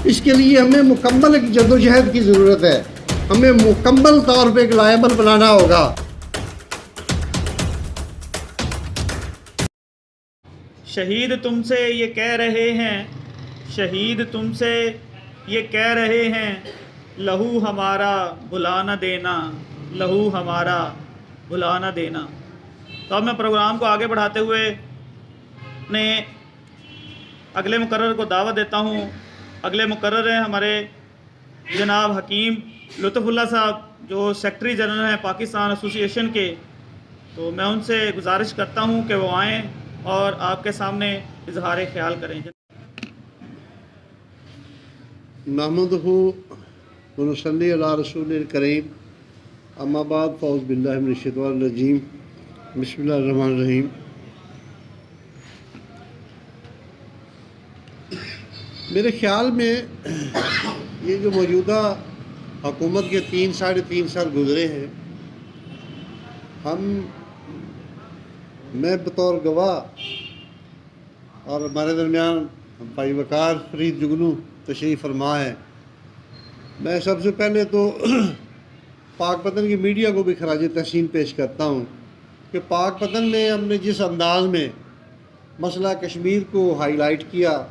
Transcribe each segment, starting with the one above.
اس کے لیے ہمیں مکمل ایک جدوجہد کی ضرورت ہے، ہمیں مکمل طور پہ ایک لائبل بنانا ہوگا۔ شہید تم سے یہ کہہ رہے ہیں، شہید تم سے یہ کہہ رہے ہیں، لہو ہمارا بھلا نہ دینا، لہو ہمارا بھلا نہ دینا۔ تو اب میں پروگرام کو آگے بڑھاتے ہوئے اپنے اگلے مقرر کو دعوت دیتا ہوں۔ اگلے مقرر ہیں ہمارے جناب حکیم لطف اللہ صاحب، جو سیکرٹری جنرل ہیں پاکستان ایسوسی ایشن کے۔ تو میں ان سے گزارش کرتا ہوں کہ وہ آئیں اور آپ کے سامنے اظہار خیال کریں۔ نحمدہ و نصلی علی رسول الکریم، اما بعد، فاعوذ باللہ من الشیطان الرجیم، بسم اللہ الرحمن الرحیم۔ میرے خیال میں یہ جو موجودہ حکومت کے 3 سال گزرے ہیں، میں بطور گواہ اور ہمارے درمیان بھائی وقار فرید جگنو تشریف فرما ہے، میں سب سے پہلے تو پاک پتن کی میڈیا کو بھی خراج تحسین پیش کرتا ہوں کہ پاک پتن میں ہم نے جس انداز میں مسئلہ کشمیر کو ہائی لائٹ کیا،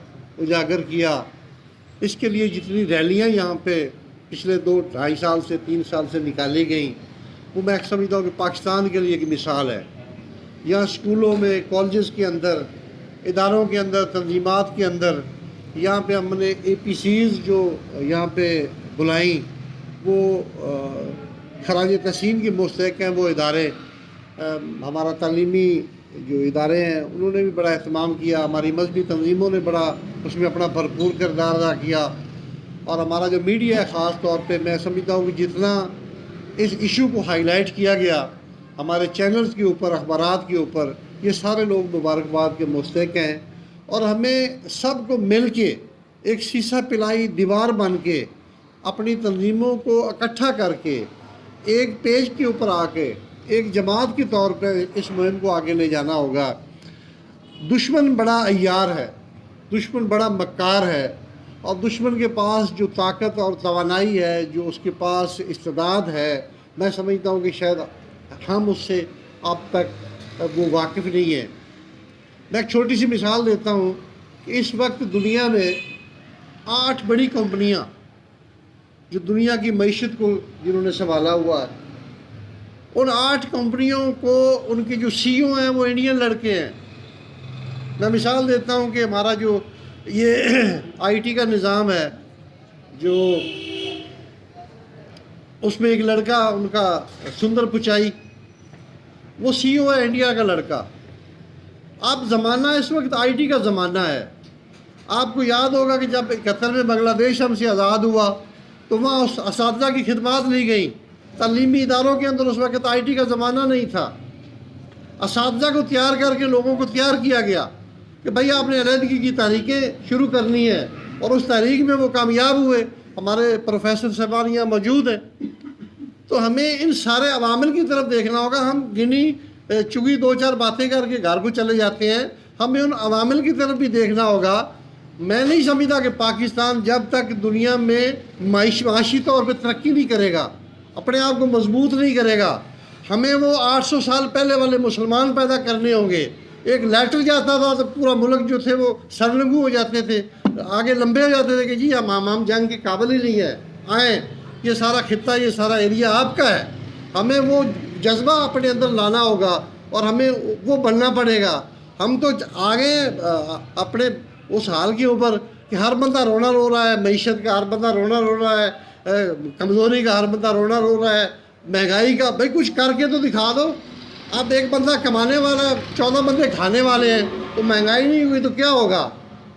اجاگر کیا، اس کے لیے جتنی ریلیاں یہاں پہ پچھلے 2-2.5 سال سے 3 سال سے نکالی گئیں، وہ میں سمجھتا ہوں کہ پاکستان کے لیے ایک مثال ہے۔ یہاں اسکولوں میں، کالجز کے اندر، اداروں کے اندر، تنظیمات کے اندر، یہاں پہ ہم نے APCs جو یہاں پہ بلائیں، وہ خراج تحسین کی مستحق ہیں وہ ادارے۔ ہمارا تعلیمی جو ادارے ہیں انہوں نے بھی بڑا اہتمام کیا، ہماری مذہبی تنظیموں نے بڑا اس میں اپنا بھرپور کردار ادا کیا، اور ہمارا جو میڈیا ہے خاص طور پہ میں سمجھتا ہوں کہ جتنا اس ایشو کو ہائی لائٹ کیا گیا ہمارے چینلز کے اوپر، اخبارات کے اوپر، یہ سارے لوگ مبارکباد کے مستحق ہیں۔ اور ہمیں سب کو مل کے ایک سیسہ پلائی دیوار بن کے اپنی تنظیموں کو اکٹھا کر کے ایک پیج کے اوپر آ کے ایک جماعت کے طور پہ اس مہم کو آگے لے جانا ہوگا۔ دشمن بڑا عیار ہے، دشمن بڑا مکار ہے، اور دشمن کے پاس جو طاقت اور توانائی ہے، جو اس کے پاس استعداد ہے، میں سمجھتا ہوں کہ شاید ہم اس سے اب تک وہ واقف نہیں ہیں۔ میں ایک چھوٹی سی مثال دیتا ہوں کہ اس وقت دنیا میں 8 بڑی کمپنیاں جو دنیا کی معیشت کو جنہوں نے سنبھالا ہوا ہے، ان 8 کمپنیوں کو ان کے جو CEO ہیں وہ انڈین لڑکے ہیں۔ میں مثال دیتا ہوں کہ ہمارا جو یہ IT کا نظام ہے، جو اس میں ایک لڑکا ان کا سندر پچائی، وہ CEO ہے انڈیا کا لڑکا۔ اب زمانہ اس وقت IT کا زمانہ ہے۔ آپ کو یاد ہوگا کہ جب 71 میں بنگلہ دیش ہم سے آزاد ہوا تو وہاں اس اساتذہ کی خدمات لی گئیں۔ تعلیمی اداروں کے اندر اس وقت IT کا زمانہ نہیں تھا۔ اساتذہ کو تیار کر کے لوگوں کو تیار کیا گیا کہ بھئی آپ نے علیحدگی کی تحریکیں شروع کرنی ہے، اور اس تحریک میں وہ کامیاب ہوئے۔ ہمارے پروفیسر صاحبان یہاں موجود ہیں۔ تو ہمیں ان سارے عوامل کی طرف دیکھنا ہوگا۔ ہم گنی چگی 2-4 باتیں کر کے گھر کو چلے جاتے ہیں، ہمیں ان عوامل کی طرف بھی دیکھنا ہوگا۔ میں نہیں سمجھتا کہ پاکستان جب تک دنیا میں معاشی طور پہ ترقی نہیں کرے گا، اپنے آپ کو مضبوط نہیں کرے گا، ہمیں وہ 800 سال پہلے والے مسلمان پیدا کرنے ہوں گے۔ ایک لیٹر جاتا تھا تو پورا ملک جو تھے وہ سرنگو ہو جاتے تھے، آگے لمبے ہو جاتے تھے کہ جی ہم جنگ کے قابل ہی نہیں ہے، آئیں، یہ سارا خطہ، یہ سارا ایریا آپ کا ہے۔ ہمیں وہ جذبہ اپنے اندر لانا ہوگا اور ہمیں وہ بننا پڑے گا۔ ہم تو آگے اپنے اس حال کے اوپر کہ ہر بندہ رونا رو رہا ہے، معیشت کا ہر بندہ رونا رو رہا ہے، کمزوری کا ہر بندہ رونا رو رہا ہے، مہنگائی کا، بھائی کچھ کر کے تو دکھا دو۔ اب ایک بندہ کمانے والا، 14 بندے کھانے والے ہیں، تو مہنگائی نہیں ہوئی تو کیا ہوگا؟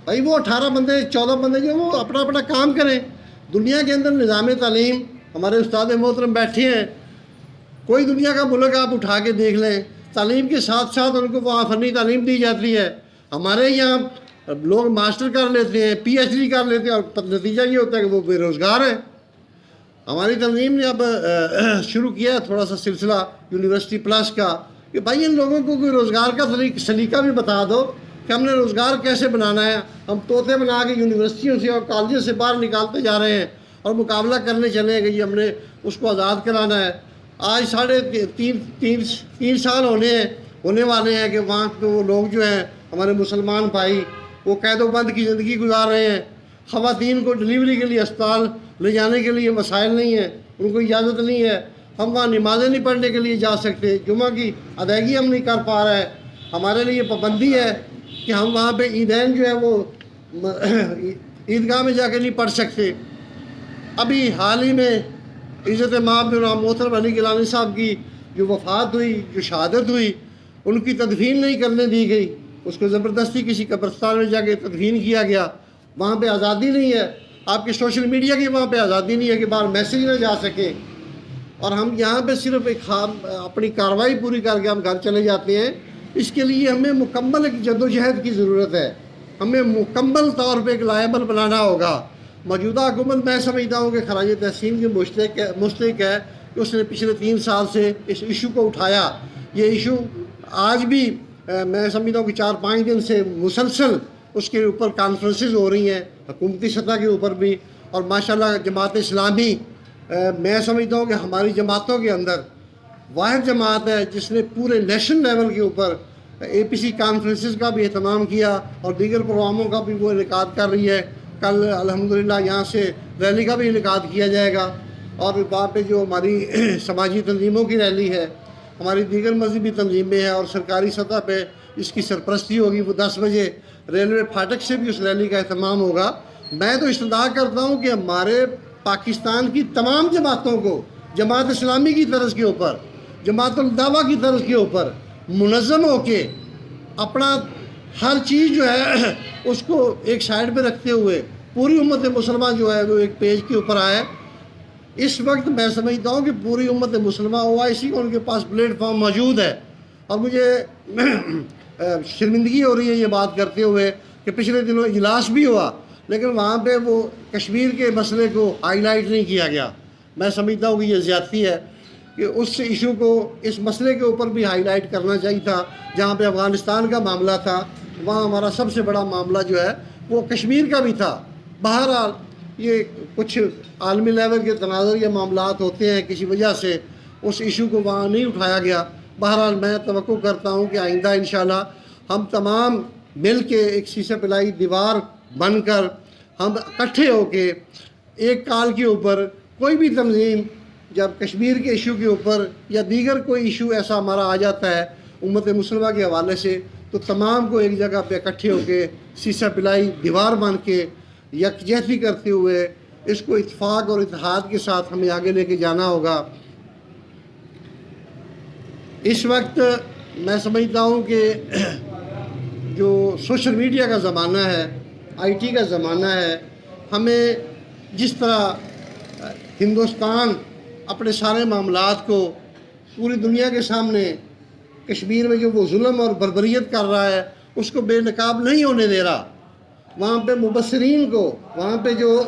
بھائی وہ 18 بندے 14 بندے جو وہ اپنا اپنا کام کریں۔ دنیا کے اندر نظام تعلیم، ہمارے استاد محترم بیٹھے ہیں، کوئی دنیا کا ملک آپ اٹھا کے دیکھ لیں، تعلیم کے ساتھ ساتھ ان کو وہاں فنی تعلیم دی جاتی ہے۔ ہمارے یہاں لوگ ماسٹر کر لیتے ہیں، PhD کر لیتے ہیں، اور نتیجہ یہ ہوتا ہے کہ وہ بے روزگار ہیں۔ ہماری تنظیم نے اب شروع کیا ہے تھوڑا سا سلسلہ یونیورسٹی پلس کا کہ بھائی ان لوگوں کو کوئی روزگار کا سلیقہ بھی بتا دو کہ ہم نے روزگار کیسے بنانا ہے. ہم طوطے بنا کے یونیورسٹیوں سے اور کالجوں سے باہر نکالتے جا رہے ہیں اور مقابلہ کرنے چلے ہیں کہ جی ہم نے اس کو آزاد کرانا ہے. آج 3.5 سال ہونے والے ہیں کہ وہاں پہ وہ لوگ جو ہیں ہمارے مسلمان بھائی وہ قید و بند کی زندگی گزار رہے ہیں. خواتین کو ڈلیوری کے لیے اسپتال لے جانے کے لیے وسائل نہیں ہیں, ان کو اجازت نہیں ہے. ہم وہاں نمازیں نہیں پڑھنے کے لیے جا سکتے, جمعہ کی ادائیگی ہم نہیں کر پا رہے. ہمارے لیے پابندی ہے کہ ہم وہاں پہ عیدین جو ہے وہ عیدگاہ میں جا کے نہیں پڑھ سکتے. ابھی حال ہی میں عزت مآب محترم علی گیلانی صاحب کی جو وفات ہوئی, جو شہادت ہوئی, ان کی تدفین نہیں کرنے دی گئی. اس کو زبردستی کسی قبرستان میں جا کے تدفین کیا گیا. وہاں پہ آزادی نہیں ہے. آپ کے سوشل میڈیا کی وہاں پہ آزادی نہیں ہے کہ باہر میسیج نہ جا سکے. اور ہم یہاں پہ صرف اپنی کارروائی پوری کر کے ہم گھر چلے جاتے ہیں. اس کے لیے ہمیں مکمل ایک جدوجہد کی ضرورت ہے. ہمیں مکمل طور پہ ایک لائبل بنانا ہوگا. موجودہ حکومت میں سمجھتا ہوں کہ خراج تحسین کی مستحق ہے کہ اس نے پچھلے 3 سال سے اس ایشو کو اٹھایا. یہ ایشو آج بھی میں سمجھتا ہوں کہ 4-5 دن سے مسلسل اس کے اوپر کانفرنسز ہو رہی ہیں حکومتی سطح کے اوپر بھی. اور ماشاءاللہ جماعت اسلامی میں سمجھتا ہوں کہ ہماری جماعتوں کے اندر واحد جماعت ہے جس نے پورے نیشنل لیول کے اوپر APC کانفرنسز کا بھی اہتمام کیا اور دیگر پروگراموں کا بھی وہ انعقاد کر رہی ہے. کل الحمدللہ یہاں سے ریلی کا بھی انعقاد کیا جائے گا. اور وہاں پہ جو ہماری سماجی تنظیموں کی ریلی ہے, ہماری دیگر مذہبی تنظیمیں ہیں اور سرکاری سطح پہ اس کی سرپرستی ہوگی. وہ 10 بجے ریلوے پھاٹک سے بھی اس ریلی کا اہتمام ہوگا. میں تو استدعا کرتا ہوں کہ ہمارے پاکستان کی تمام جماعتوں کو جماعت اسلامی کی طرز کے اوپر, جماعت الدعوہ کی طرز کے اوپر منظم ہو کے اپنا ہر چیز جو ہے اس کو ایک سائڈ پہ رکھتے ہوئے پوری امت مسلمہ جو ہے وہ ایک پیج کے اوپر آئے. اس وقت میں سمجھتا ہوں کہ پوری امت مسلمہ OIC ان کے پاس پلیٹ فارم موجود ہے. اور مجھے شرمندگی ہو رہی ہے یہ بات کرتے ہوئے کہ پچھلے دنوں اجلاس بھی ہوا لیکن وہاں پہ وہ کشمیر کے مسئلے کو ہائی لائٹ نہیں کیا گیا. میں سمجھتا ہوں کہ یہ زیادتی ہے کہ اس ایشو کو, اس مسئلے کے اوپر بھی ہائی لائٹ کرنا چاہیے تھا. جہاں پہ افغانستان کا معاملہ تھا وہاں ہمارا سب سے بڑا معاملہ جو ہے وہ کشمیر کا بھی تھا. بہرحال یہ کچھ عالمی لیول کے تناظر یا معاملات ہوتے ہیں, کسی وجہ سے اس ایشو کو وہاں نہیں اٹھایا گیا. بہرحال میں توقع کرتا ہوں کہ آئندہ انشاءاللہ ہم تمام مل کے ایک سیسہ پلائی دیوار بن کر ہم اکٹھے ہو کے ایک کال کے اوپر کوئی بھی تنظیم جب کشمیر کے ایشو کے اوپر یا دیگر کوئی ایشو ایسا ہمارا آ جاتا ہے امت مسلمہ کے حوالے سے تو تمام کو ایک جگہ پہ اکٹھے ہو کے سیسہ پلائی دیوار بن کے یکجہتی کرتے ہوئے اس کو اتفاق اور اتحاد کے ساتھ ہمیں آگے لے کے جانا ہوگا. اس وقت میں سمجھتا ہوں کہ جو سوشل میڈیا کا زمانہ ہے, IT کا زمانہ ہے, ہمیں جس طرح ہندوستان اپنے سارے معاملات کو پوری دنیا کے سامنے کشمیر میں جو وہ ظلم اور بربریت کر رہا ہے اس کو بے نقاب نہیں ہونے دے رہا. وہاں پہ مبصرین کو, وہاں پہ جو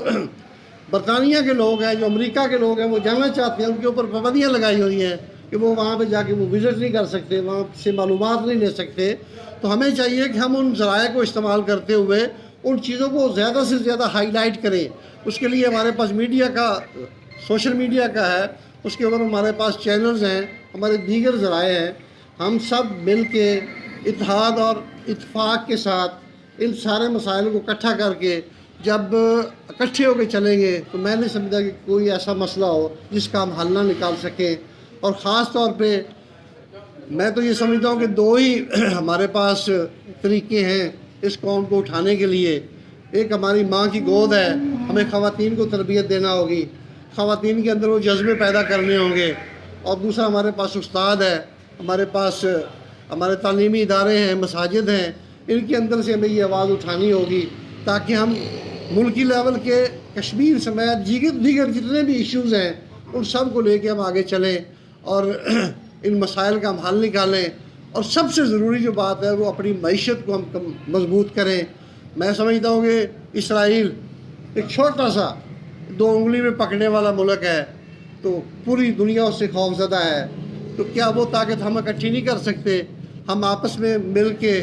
برطانیہ کے لوگ ہیں, جو امریکہ کے لوگ ہیں, وہ جاننا چاہتے ہیں, ان کے اوپر پابندیاں لگائی ہوئی ہیں کہ وہ وہاں پہ جا کے وہ وزٹ نہیں کر سکتے, وہاں سے معلومات نہیں لے سکتے. تو ہمیں چاہیے کہ ہم ان ذرائع کو استعمال کرتے ہوئے ان چیزوں کو زیادہ سے زیادہ ہائی لائٹ کریں. اس کے لیے ہمارے پاس میڈیا کا, سوشل میڈیا کا ہے, اس کے اوپر ہمارے پاس چینلز ہیں, ہمارے دیگر ذرائع ہیں. ہم سب مل کے اتحاد اور اتفاق کے ساتھ ان سارے مسائل کو اکٹھا کر کے جب اکٹھے ہو کے چلیں گے تو میں نہیں سمجھتا کہ کوئی ایسا مسئلہ ہو جس کا ہم حل نہ نکال سکیں. اور خاص طور پہ میں تو یہ سمجھتا ہوں کہ 2 ہی ہمارے پاس طریقے ہیں اس قوم کو اٹھانے کے لیے. ایک ہماری ماں کی گود ہے, ہمیں خواتین کو تربیت دینا ہوگی, خواتین کے اندر وہ جذبے پیدا کرنے ہوں گے. اور دوسرا ہمارے پاس استاد ہے, ہمارے پاس ہمارے تعلیمی ادارے ہیں, مساجد ہیں, ان کے اندر سے ہمیں یہ آواز اٹھانی ہوگی تاکہ ہم ملکی لیول کے کشمیر سمیت دیگر جتنے بھی ایشوز ہیں ان سب کو لے کے ہم آگے چلیں اور ان مسائل کا ہم حل نکالیں. اور سب سے ضروری جو بات ہے وہ اپنی معیشت کو ہم مضبوط کریں. میں سمجھتا ہوں کہ اسرائیل ایک چھوٹا سا 2 انگلی میں پکڑنے والا ملک ہے تو پوری دنیا اس سے خوف زدہ ہے. تو کیا وہ طاقت ہم اکٹھی نہیں کر سکتے؟ ہم آپس میں مل کے